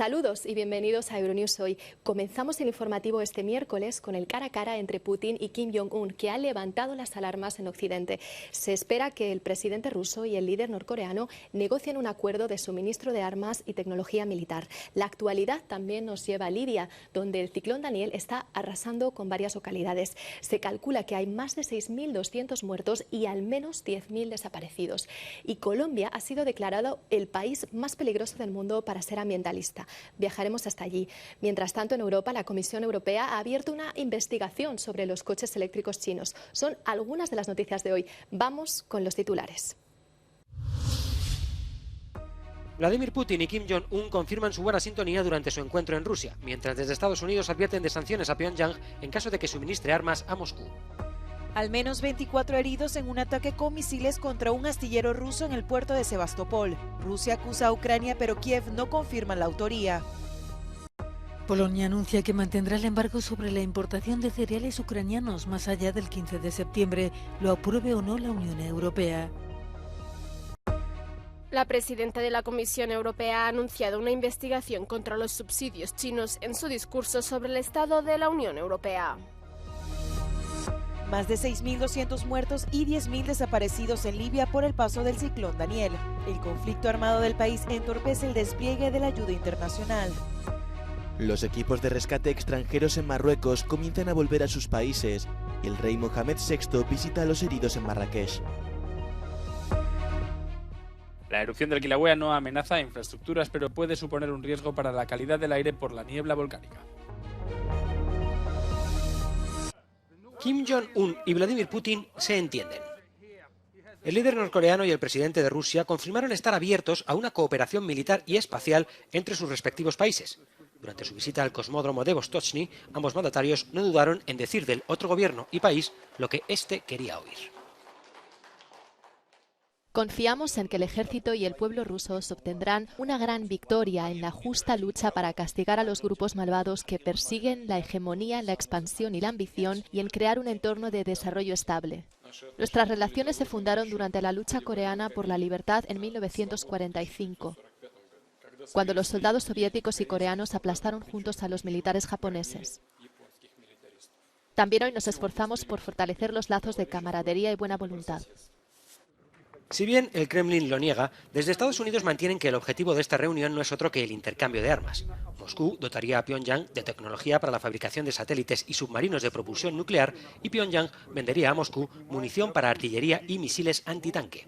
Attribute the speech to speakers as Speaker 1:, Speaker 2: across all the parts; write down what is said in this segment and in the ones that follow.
Speaker 1: Saludos y bienvenidos a Euronews Hoy. Comenzamos el informativo este miércoles con el cara a cara entre Putin y Kim Jong-un, que ha levantado las alarmas en Occidente. Se espera que el presidente ruso y el líder norcoreano negocien un acuerdo de suministro de armas y tecnología militar. La actualidad también nos lleva a Libia, donde el ciclón Daniel está arrasando con varias localidades. Se calcula que hay más de 6.200 muertos y al menos 10.000 desaparecidos. Y Colombia ha sido declarado el país más peligroso del mundo para ser ambientalista. Viajaremos hasta allí. Mientras tanto, en Europa, la Comisión Europea ha abierto una investigación sobre los coches eléctricos chinos. Son algunas de las noticias de hoy. Vamos con los titulares.
Speaker 2: Vladimir Putin y Kim Jong-un confirman su buena sintonía durante su encuentro en Rusia, mientras desde Estados Unidos advierten de sanciones a Pyongyang en caso de que suministre armas a Moscú.
Speaker 3: Al menos 24 heridos en un ataque con misiles contra un astillero ruso en el puerto de Sebastopol. Rusia acusa a Ucrania, pero Kiev no confirma la autoría.
Speaker 4: Polonia anuncia que mantendrá el embargo sobre la importación de cereales ucranianos más allá del 15 de septiembre, lo apruebe o no la Unión Europea.
Speaker 5: La presidenta de la Comisión Europea ha anunciado una investigación contra los subsidios chinos en su discurso sobre el estado de la Unión Europea.
Speaker 3: Más de 6.200 muertos y 10.000 desaparecidos en Libia por el paso del ciclón Daniel. El conflicto armado del país entorpece el despliegue de la ayuda internacional.
Speaker 6: Los equipos de rescate extranjeros en Marruecos comienzan a volver a sus países y el rey Mohamed VI visita a los heridos en Marrakech.
Speaker 7: La erupción del Kilauea no amenaza infraestructuras, pero puede suponer un riesgo para la calidad del aire por la niebla volcánica.
Speaker 2: Kim Jong-un y Vladimir Putin se entienden. El líder norcoreano y el presidente de Rusia confirmaron estar abiertos a una cooperación militar y espacial entre sus respectivos países. Durante su visita al cosmódromo de Vostochny, ambos mandatarios no dudaron en decir del otro gobierno y país lo que éste quería oír.
Speaker 1: Confiamos en que el ejército y el pueblo rusos obtendrán una gran victoria en la justa lucha para castigar a los grupos malvados que persiguen la hegemonía, la expansión y la ambición y en crear un entorno de desarrollo estable. Nuestras relaciones se fundaron durante la lucha coreana por la libertad en 1945, cuando los soldados soviéticos y coreanos aplastaron juntos a los militares japoneses. También hoy nos esforzamos por fortalecer los lazos de camaradería y buena voluntad.
Speaker 2: Si bien el Kremlin lo niega, desde Estados Unidos mantienen que el objetivo de esta reunión no es otro que el intercambio de armas. Moscú dotaría a Pyongyang de tecnología para la fabricación de satélites y submarinos de propulsión nuclear y Pyongyang vendería a Moscú munición para artillería y misiles antitanque.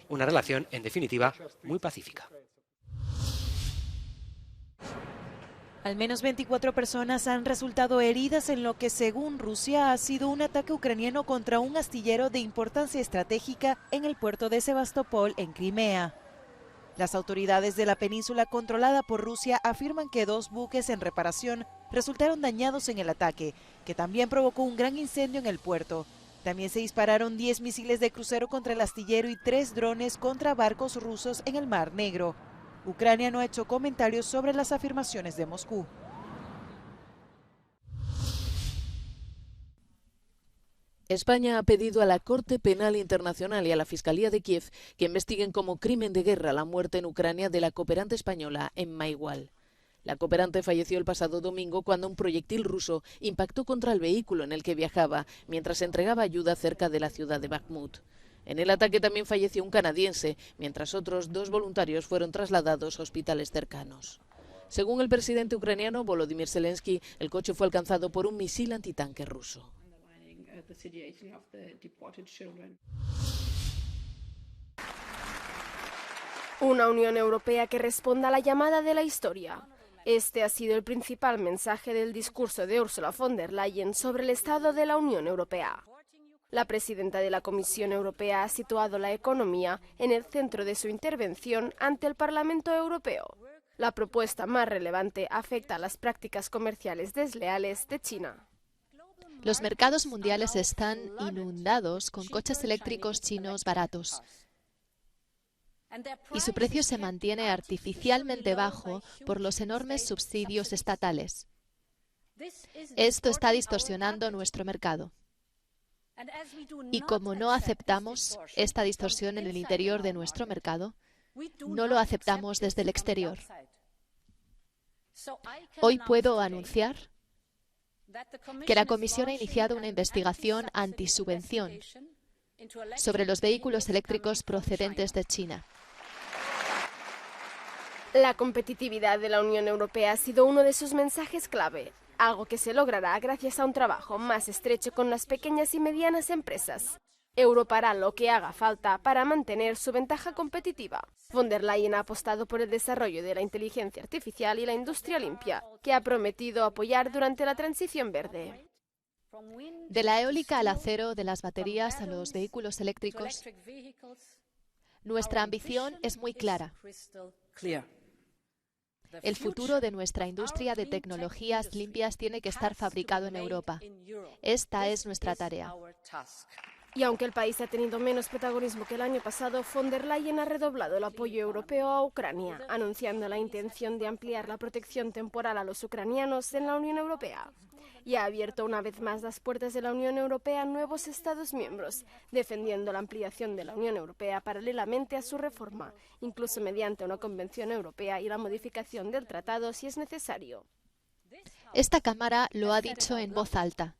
Speaker 2: Una relación, en definitiva, muy pacífica.
Speaker 3: Al menos 24 personas han resultado heridas en lo que, según Rusia, ha sido un ataque ucraniano contra un astillero de importancia estratégica en el puerto de Sebastopol, en Crimea. Las autoridades de la península controlada por Rusia afirman que 2 buques en reparación resultaron dañados en el ataque, que también provocó un gran incendio en el puerto. También se dispararon 10 misiles de crucero contra el astillero y 3 drones contra barcos rusos en el Mar Negro. Ucrania no ha hecho comentarios sobre las afirmaciones de Moscú.
Speaker 4: España ha pedido a la Corte Penal Internacional y a la Fiscalía de Kiev que investiguen como crimen de guerra la muerte en Ucrania de la cooperante española Emma Igual. La cooperante falleció el pasado domingo cuando un proyectil ruso impactó contra el vehículo en el que viajaba mientras entregaba ayuda cerca de la ciudad de Bakhmut. En el ataque también falleció un canadiense, mientras otros 2 voluntarios fueron trasladados a hospitales cercanos. Según el presidente ucraniano Volodymyr Zelensky, el coche fue alcanzado por un misil antitanque ruso.
Speaker 5: Una Unión Europea que responda a la llamada de la historia. Este ha sido el principal mensaje del discurso de Ursula von der Leyen sobre el estado de la Unión Europea. La presidenta de la Comisión Europea ha situado la economía en el centro de su intervención ante el Parlamento Europeo. La propuesta más relevante afecta a las prácticas comerciales desleales de China.
Speaker 1: Los mercados mundiales están inundados con coches eléctricos chinos baratos y su precio se mantiene artificialmente bajo por los enormes subsidios estatales. Esto está distorsionando nuestro mercado. Y como no aceptamos esta distorsión en el interior de nuestro mercado, no lo aceptamos desde el exterior. Hoy puedo anunciar que la Comisión ha iniciado una investigación antisubvención sobre los vehículos eléctricos procedentes de China.
Speaker 5: La competitividad de la Unión Europea ha sido uno de sus mensajes clave, algo que se logrará gracias a un trabajo más estrecho con las pequeñas y medianas empresas. Europa hará lo que haga falta para mantener su ventaja competitiva. Von der Leyen ha apostado por el desarrollo de la inteligencia artificial y la industria limpia, que ha prometido apoyar durante la transición verde.
Speaker 1: De la eólica al acero, de las baterías a los vehículos eléctricos, nuestra ambición es muy clara. El futuro de nuestra industria de tecnologías limpias tiene que estar fabricado en Europa. Esta es nuestra tarea.
Speaker 5: Y aunque el país ha tenido menos protagonismo que el año pasado, von der Leyen ha redoblado el apoyo europeo a Ucrania, anunciando la intención de ampliar la protección temporal a los ucranianos en la Unión Europea. Y ha abierto una vez más las puertas de la Unión Europea a nuevos Estados miembros, defendiendo la ampliación de la Unión Europea paralelamente a su reforma, incluso mediante una convención europea y la modificación del tratado si es necesario.
Speaker 1: Esta Cámara lo ha dicho en voz alta.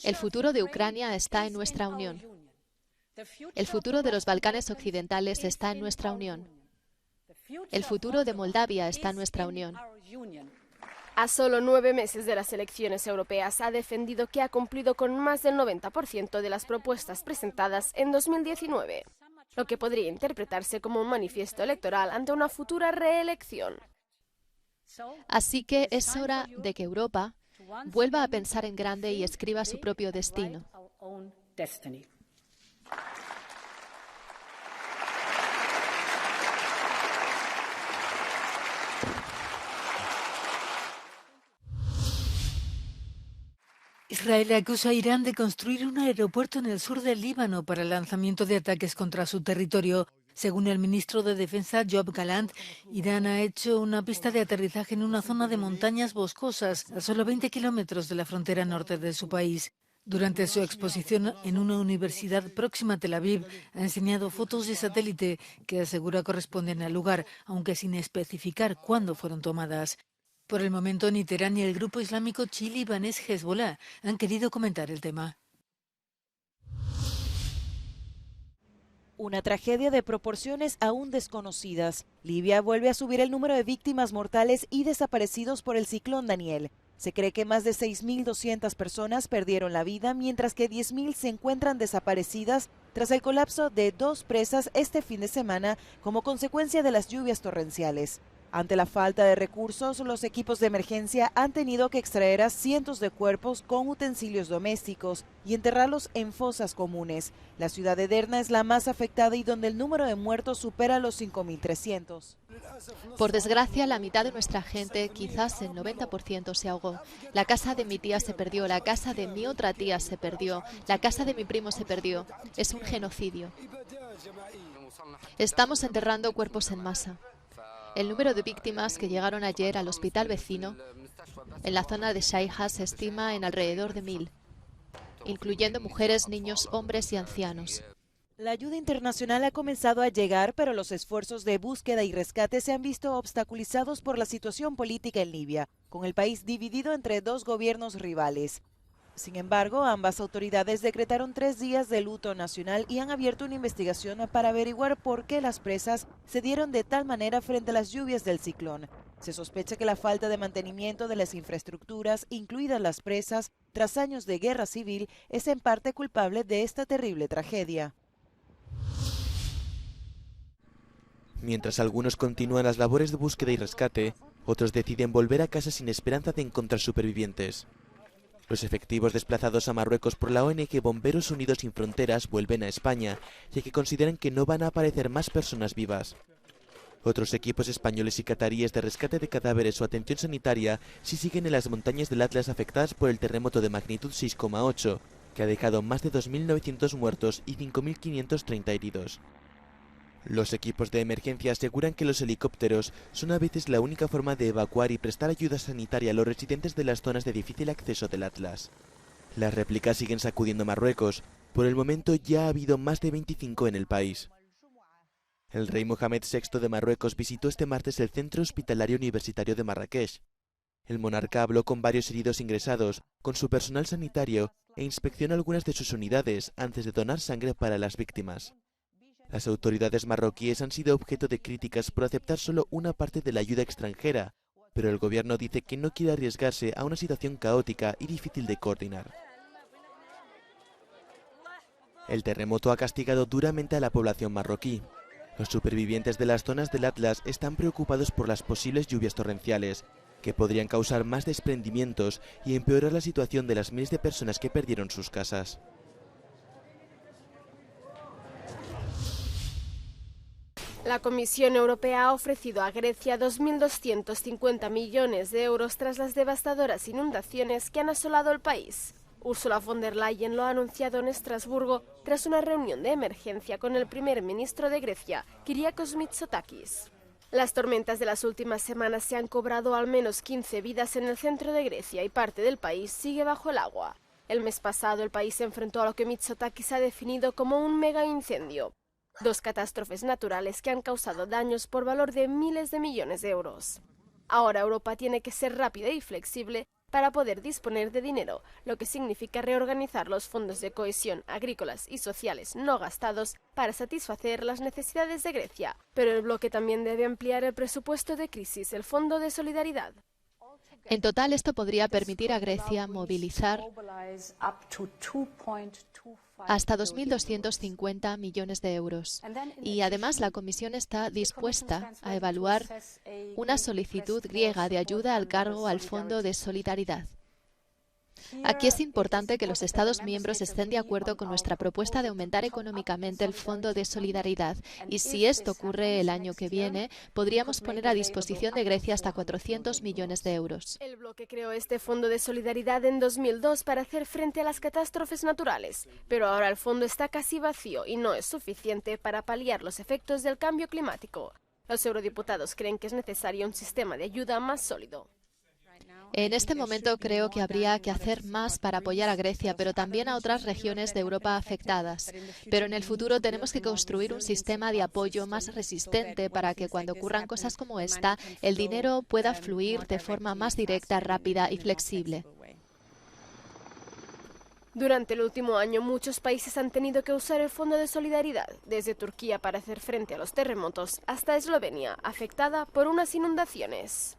Speaker 1: El futuro de Ucrania está en nuestra Unión. El futuro de los Balcanes occidentales está en nuestra Unión. El futuro de Moldavia está en nuestra Unión.
Speaker 5: A solo 9 meses de las elecciones europeas, ha defendido que ha cumplido con más del 90% de las propuestas presentadas en 2019, lo que podría interpretarse como un manifiesto electoral ante una futura reelección.
Speaker 1: Así que es hora de que Europa vuelva a pensar en grande y escriba su propio destino.
Speaker 8: Israel acusa a Irán de construir un aeropuerto en el sur del Líbano para el lanzamiento de ataques contra su territorio. Según el ministro de Defensa, Yoav Gallant, Irán ha hecho una pista de aterrizaje en una zona de montañas boscosas a solo 20 kilómetros de la frontera norte de su país. Durante su exposición en una universidad próxima a Tel Aviv, ha enseñado fotos de satélite que asegura corresponden al lugar, aunque sin especificar cuándo fueron tomadas. Por el momento, ni Teherán ni el grupo islámico chií-libanés Hezbollah han querido comentar el tema.
Speaker 3: Una tragedia de proporciones aún desconocidas. Libia vuelve a subir el número de víctimas mortales y desaparecidos por el ciclón Daniel. Se cree que más de 6.200 personas perdieron la vida, mientras que 10.000 se encuentran desaparecidas tras el colapso de 2 presas este fin de semana como consecuencia de las lluvias torrenciales. Ante la falta de recursos, los equipos de emergencia han tenido que extraer a cientos de cuerpos con utensilios domésticos y enterrarlos en fosas comunes. La ciudad de Derna es la más afectada y donde el número de muertos supera los 5.300.
Speaker 1: Por desgracia, la mitad de nuestra gente, quizás el 90%, se ahogó. La casa de mi tía se perdió, la casa de mi otra tía se perdió, la casa de mi primo se perdió. Es un genocidio. Estamos enterrando cuerpos en masa. El número de víctimas que llegaron ayer al hospital vecino en la zona de Shaiha se estima en alrededor de 1.000, incluyendo mujeres, niños, hombres y ancianos.
Speaker 3: La ayuda internacional ha comenzado a llegar, pero los esfuerzos de búsqueda y rescate se han visto obstaculizados por la situación política en Libia, con el país dividido entre 2 gobiernos rivales. Sin embargo, ambas autoridades decretaron 3 días de luto nacional y han abierto una investigación para averiguar por qué las presas se dieron de tal manera frente a las lluvias del ciclón. Se sospecha que la falta de mantenimiento de las infraestructuras, incluidas las presas, tras años de guerra civil, es en parte culpable de esta terrible tragedia.
Speaker 6: Mientras algunos continúan las labores de búsqueda y rescate, otros deciden volver a casa sin esperanza de encontrar supervivientes. Los efectivos desplazados a Marruecos por la ONG Bomberos Unidos Sin Fronteras vuelven a España, ya que consideran que no van a aparecer más personas vivas. Otros equipos españoles y cataríes de rescate de cadáveres o atención sanitaria sí siguen en las montañas del Atlas afectadas por el terremoto de magnitud 6,8, que ha dejado más de 2.900 muertos y 5.530 heridos. Los equipos de emergencia aseguran que los helicópteros son a veces la única forma de evacuar y prestar ayuda sanitaria a los residentes de las zonas de difícil acceso del Atlas. Las réplicas siguen sacudiendo Marruecos. Por el momento ya ha habido más de 25 en el país. El rey Mohamed VI de Marruecos visitó este martes el Centro Hospitalario Universitario de Marrakech. El monarca habló con varios heridos ingresados, con su personal sanitario e inspeccionó algunas de sus unidades antes de donar sangre para las víctimas. Las autoridades marroquíes han sido objeto de críticas por aceptar solo una parte de la ayuda extranjera, pero el gobierno dice que no quiere arriesgarse a una situación caótica y difícil de coordinar. El terremoto ha castigado duramente a la población marroquí. Los supervivientes de las zonas del Atlas están preocupados por las posibles lluvias torrenciales, que podrían causar más desprendimientos y empeorar la situación de las miles de personas que perdieron sus casas.
Speaker 5: La Comisión Europea ha ofrecido a Grecia 2.250 millones de euros tras las devastadoras inundaciones que han asolado el país. Ursula von der Leyen lo ha anunciado en Estrasburgo tras una reunión de emergencia con el primer ministro de Grecia, Kyriakos Mitsotakis. Las tormentas de las últimas semanas se han cobrado al menos 15 vidas en el centro de Grecia y parte del país sigue bajo el agua. El mes pasado el país se enfrentó a lo que Mitsotakis ha definido como un mega incendio. 2 catástrofes naturales que han causado daños por valor de miles de millones de euros. Ahora Europa tiene que ser rápida y flexible para poder disponer de dinero, lo que significa reorganizar los fondos de cohesión agrícolas y sociales no gastados para satisfacer las necesidades de Grecia. Pero el bloque también debe ampliar el presupuesto de crisis, el Fondo de Solidaridad.
Speaker 1: En total, esto podría permitir a Grecia movilizar hasta 2.250 millones de euros. Y además la Comisión está dispuesta a evaluar una solicitud griega de ayuda al cargo al Fondo de Solidaridad. Aquí es importante que los Estados miembros estén de acuerdo con nuestra propuesta de aumentar económicamente el Fondo de Solidaridad y si esto ocurre el año que viene, podríamos poner a disposición de Grecia hasta 400 millones de euros.
Speaker 5: El bloque creó este Fondo de Solidaridad en 2002 para hacer frente a las catástrofes naturales, pero ahora el fondo está casi vacío y no es suficiente para paliar los efectos del cambio climático. Los eurodiputados creen que es necesario un sistema de ayuda más sólido.
Speaker 1: En este momento creo que habría que hacer más para apoyar a Grecia, pero también a otras regiones de Europa afectadas. Pero en el futuro tenemos que construir un sistema de apoyo más resistente para que cuando ocurran cosas como esta, el dinero pueda fluir de forma más directa, rápida y flexible.
Speaker 5: Durante el último año, muchos países han tenido que usar el Fondo de Solidaridad, desde Turquía para hacer frente a los terremotos hasta Eslovenia, afectada por unas inundaciones.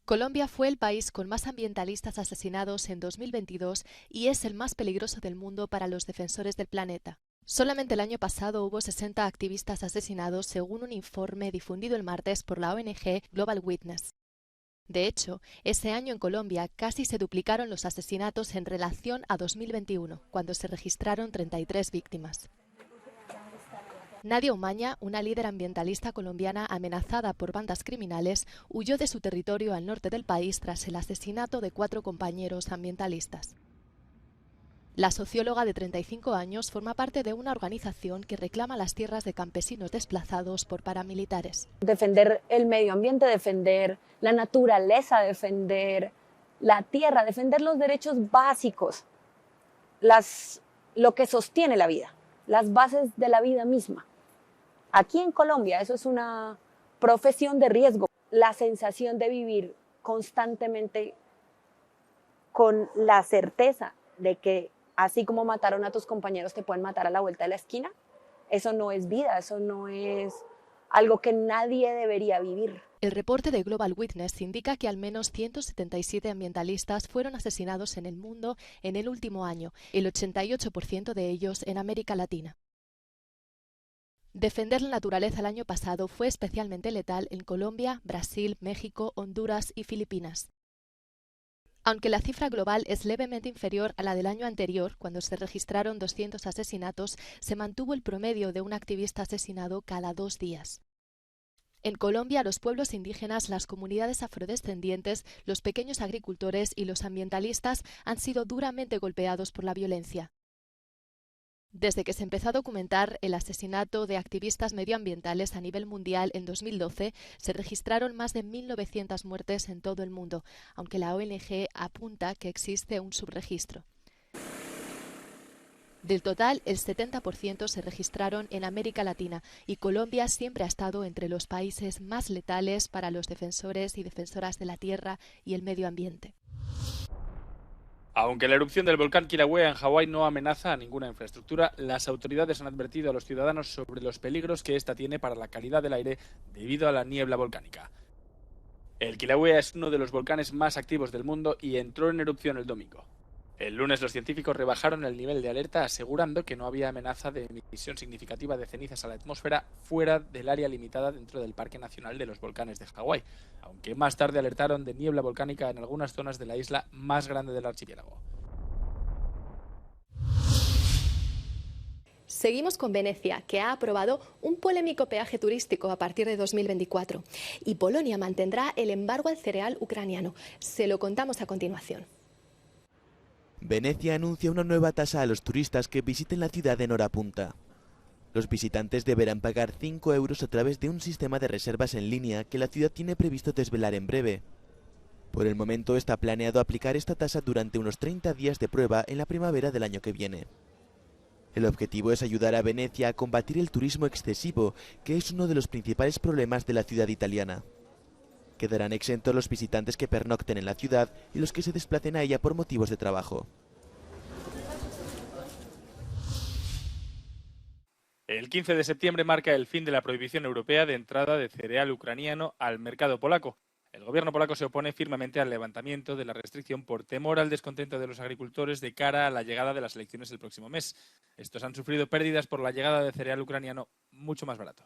Speaker 1: Colombia fue el país con más ambientalistas asesinados en 2022 y es el más peligroso del mundo para los defensores del planeta. Solamente el año pasado hubo 60 activistas asesinados según un informe difundido el martes por la ONG Global Witness. De hecho, ese año en Colombia casi se duplicaron los asesinatos en relación a 2021, cuando se registraron 33 víctimas. Nadia Umaña, una líder ambientalista colombiana amenazada por bandas criminales, huyó de su territorio al norte del país tras el asesinato de 4 compañeros ambientalistas. La socióloga de 35 años forma parte de una organización que reclama las tierras de campesinos desplazados por paramilitares.
Speaker 9: Defender el medio ambiente, defender la naturaleza, defender la tierra, defender los derechos básicos, lo que sostiene la vida, las bases de la vida misma. Aquí en Colombia eso es una profesión de riesgo. La sensación de vivir constantemente con la certeza de que así como mataron a tus compañeros te pueden matar a la vuelta de la esquina, eso no es vida, eso no es algo que nadie debería vivir.
Speaker 1: El reporte de Global Witness indica que al menos 177 ambientalistas fueron asesinados en el mundo en el último año, el 88% de ellos en América Latina. Defender la naturaleza el año pasado fue especialmente letal en Colombia, Brasil, México, Honduras y Filipinas. Aunque la cifra global es levemente inferior a la del año anterior, cuando se registraron 200 asesinatos, se mantuvo el promedio de un activista asesinado cada 2 días. En Colombia, los pueblos indígenas, las comunidades afrodescendientes, los pequeños agricultores y los ambientalistas han sido duramente golpeados por la violencia. Desde que se empezó a documentar el asesinato de activistas medioambientales a nivel mundial en 2012, se registraron más de 1.900 muertes en todo el mundo, aunque la ONG apunta que existe un subregistro. Del total, el 70% se registraron en América Latina y Colombia siempre ha estado entre los países más letales para los defensores y defensoras de la tierra y el medio ambiente.
Speaker 7: Aunque la erupción del volcán Kilauea en Hawái no amenaza a ninguna infraestructura, las autoridades han advertido a los ciudadanos sobre los peligros que esta tiene para la calidad del aire debido a la niebla volcánica. El Kilauea es uno de los volcanes más activos del mundo y entró en erupción el domingo. El lunes los científicos rebajaron el nivel de alerta asegurando que no había amenaza de emisión significativa de cenizas a la atmósfera fuera del área limitada dentro del Parque Nacional de los Volcanes de Hawái, aunque más tarde alertaron de niebla volcánica en algunas zonas de la isla más grande del archipiélago.
Speaker 1: Seguimos con Venecia, que ha aprobado un polémico peaje turístico a partir de 2024. Y Polonia mantendrá el embargo al cereal ucraniano. Se lo contamos a continuación.
Speaker 6: Venecia anuncia una nueva tasa a los turistas que visiten la ciudad en hora punta. Los visitantes deberán pagar 5 euros a través de un sistema de reservas en línea que la ciudad tiene previsto desvelar en breve. Por el momento está planeado aplicar esta tasa durante unos 30 días de prueba en la primavera del año que viene. El objetivo es ayudar a Venecia a combatir el turismo excesivo, que es uno de los principales problemas de la ciudad italiana. Quedarán exentos los visitantes que pernocten en la ciudad y los que se desplacen a ella por motivos de trabajo.
Speaker 7: El 15 de septiembre marca el fin de la prohibición europea de entrada de cereal ucraniano al mercado polaco. El gobierno polaco se opone firmemente al levantamiento de la restricción por temor al descontento de los agricultores de cara a la llegada de las elecciones el próximo mes. Estos han sufrido pérdidas por la llegada de cereal ucraniano mucho más barato.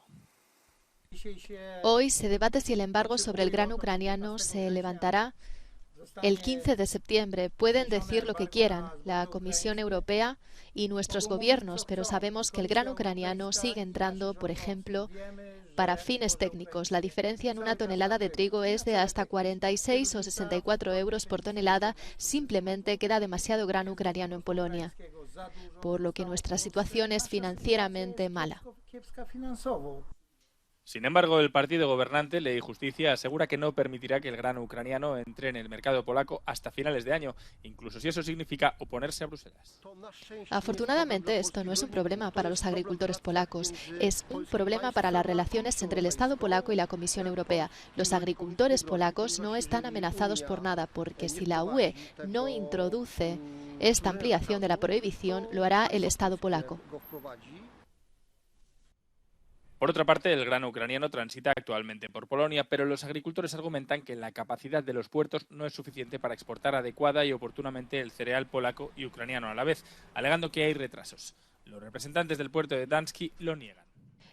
Speaker 1: Hoy se debate si el embargo sobre el grano ucraniano se levantará el 15 de septiembre. Pueden decir lo que quieran, la Comisión Europea y nuestros gobiernos, pero sabemos que el grano ucraniano sigue entrando, por ejemplo, para fines técnicos. La diferencia en una tonelada de trigo es de hasta 46 o 64 euros por tonelada. Simplemente queda demasiado grano ucraniano en Polonia, por lo que nuestra situación es financieramente mala.
Speaker 7: Sin embargo, el partido gobernante, Ley y Justicia, asegura que no permitirá que el grano ucraniano entre en el mercado polaco hasta finales de año, incluso si eso significa oponerse a Bruselas.
Speaker 1: Afortunadamente, esto no es un problema para los agricultores polacos, es un problema para las relaciones entre el Estado polaco y la Comisión Europea. Los agricultores polacos no están amenazados por nada, porque si la UE no introduce esta ampliación de la prohibición, lo hará el Estado polaco.
Speaker 7: Por otra parte, el grano ucraniano transita actualmente por Polonia, pero los agricultores argumentan que la capacidad de los puertos no es suficiente para exportar adecuada y oportunamente el cereal polaco y ucraniano a la vez, alegando que hay retrasos. Los representantes del puerto de Danski lo niegan.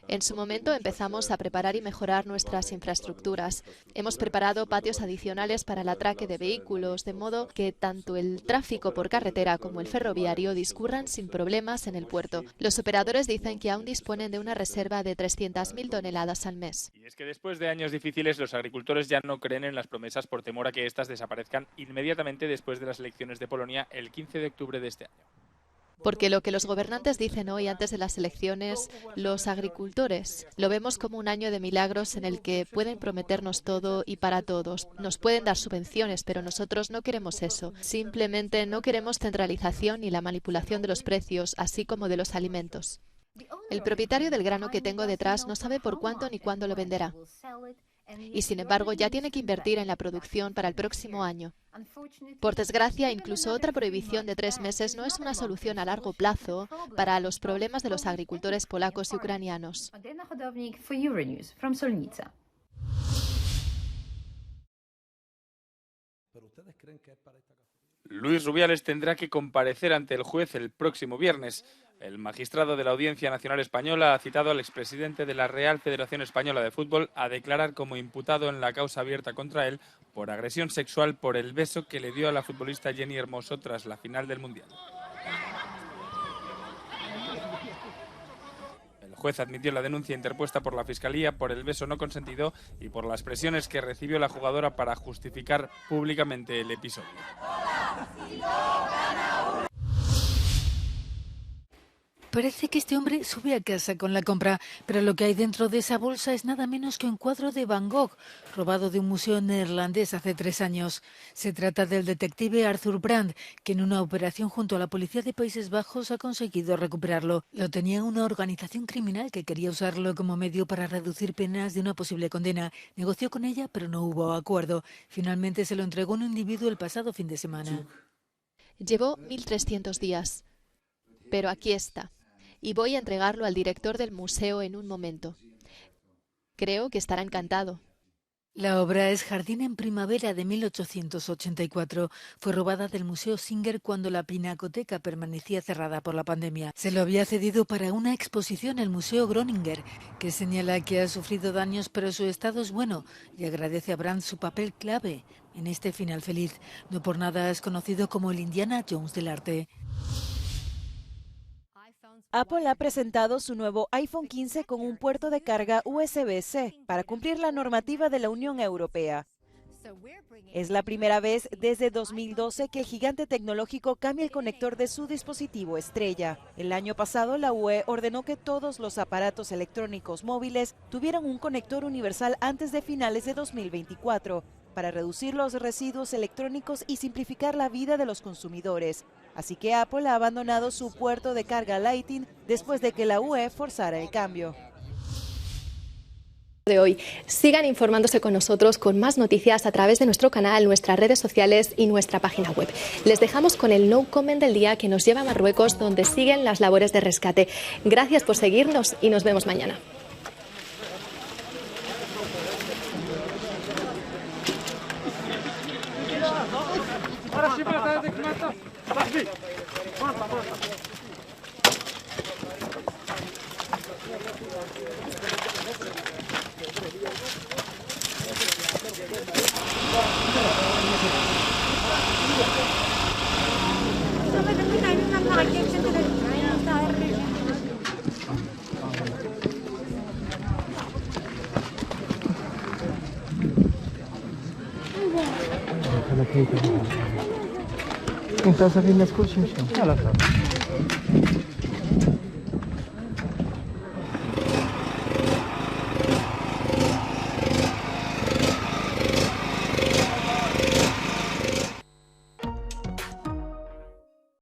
Speaker 1: En su momento empezamos a preparar y mejorar nuestras infraestructuras. Hemos preparado patios adicionales para el atraque de vehículos, de modo que tanto el tráfico por carretera como el ferroviario discurran sin problemas en el puerto. Los operadores dicen que aún disponen de una reserva de 300.000 toneladas al mes.
Speaker 7: Y es que después de años difíciles, los agricultores ya no creen en las promesas por temor a que éstas desaparezcan inmediatamente después de las elecciones de Polonia el 15 de octubre de este año.
Speaker 1: Porque lo que los gobernantes dicen hoy antes de las elecciones, los agricultores lo vemos como un año de milagros en el que pueden prometernos todo y para todos. Nos pueden dar subvenciones, pero nosotros no queremos eso. Simplemente no queremos centralización ni la manipulación de los precios, así como de los alimentos. El propietario del grano que tengo detrás no sabe por cuánto ni cuándo lo venderá. Y sin embargo ya tiene que invertir en la producción para el próximo año. Por desgracia, incluso otra prohibición de 3 meses no es una solución a largo plazo para los problemas de los agricultores polacos y ucranianos.
Speaker 7: Luis Rubiales tendrá que comparecer ante el juez el próximo viernes. El magistrado de la Audiencia Nacional Española ha citado al expresidente de la Real Federación Española de Fútbol a declarar como imputado en la causa abierta contra él por agresión sexual por el beso que le dio a la futbolista Jenny Hermoso tras la final del Mundial. El juez admitió la denuncia interpuesta por la Fiscalía por el beso no consentido y por las presiones que recibió la jugadora para justificar públicamente el episodio.
Speaker 8: Parece que este hombre sube a casa con la compra, pero lo que hay dentro de esa bolsa es nada menos que un cuadro de Van Gogh, robado de un museo neerlandés hace 3 años. Se trata del detective Arthur Brand, que en una operación junto a la policía de Países Bajos ha conseguido recuperarlo. Lo tenía una organización criminal que quería usarlo como medio para reducir penas de una posible condena. Negoció con ella, pero no hubo acuerdo. Finalmente se lo entregó un individuo el pasado fin de semana.
Speaker 1: Llevó 1.300 días, pero aquí está. Y voy a entregarlo al director del museo en un momento. Creo que estará encantado.
Speaker 8: La obra es Jardín en Primavera de 1884. Fue robada del Museo Singer cuando la Pinacoteca permanecía cerrada por la pandemia. Se lo había cedido para una exposición el Museo Groninger, que señala que ha sufrido daños, pero su estado es bueno, y agradece a Brand su papel clave en este final feliz. No por nada es conocido como el Indiana Jones del arte.
Speaker 3: Apple ha presentado su nuevo iPhone 15 con un puerto de carga USB-C para cumplir la normativa de la Unión Europea. Es la primera vez desde 2012 que el gigante tecnológico cambia el conector de su dispositivo estrella. El año pasado, la UE ordenó que todos los aparatos electrónicos móviles tuvieran un conector universal antes de finales de 2024, para reducir los residuos electrónicos y simplificar la vida de los consumidores. Así que Apple ha abandonado su puerto de carga Lightning después de que la UE forzara el cambio.
Speaker 1: De hoy. Sigan informándose con nosotros con más noticias a través de nuestro canal, nuestras redes sociales y nuestra página web. Les dejamos con el No Comment del día que nos lleva a Marruecos, donde siguen las labores de rescate. Gracias por seguirnos y nos vemos mañana.
Speaker 10: انت اصلا الناس كلشي مشاو على